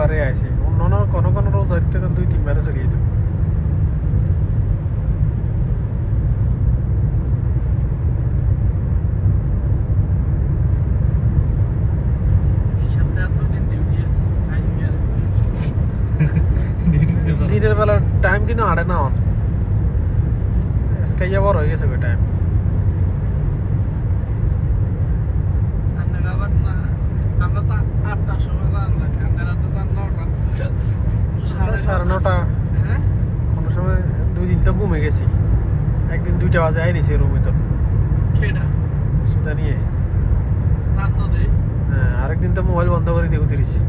একবারে আইছে অন্য কোনো কোনো রোজারিতে তো 2-3 বারও চলে যেত দিনের বেলা টাইম কিন্তু আড়ে না অন আজকে বড় হয়ে গেছে ওই টাইম আমরা তো 8টার সময় জানলাম আপনারা তো জান 9টা 9:30 হ্যাঁ কোনো সময় 2 দিন তো ঘুমে গেছি একদিন 2টা বাজে আই নিছে রুমে তো কেডা সুদা নিয়ে জান তো দে হ্যাঁ আরেকদিন তো মোবাইল বন্ধ করে দিয়ে উঠেছি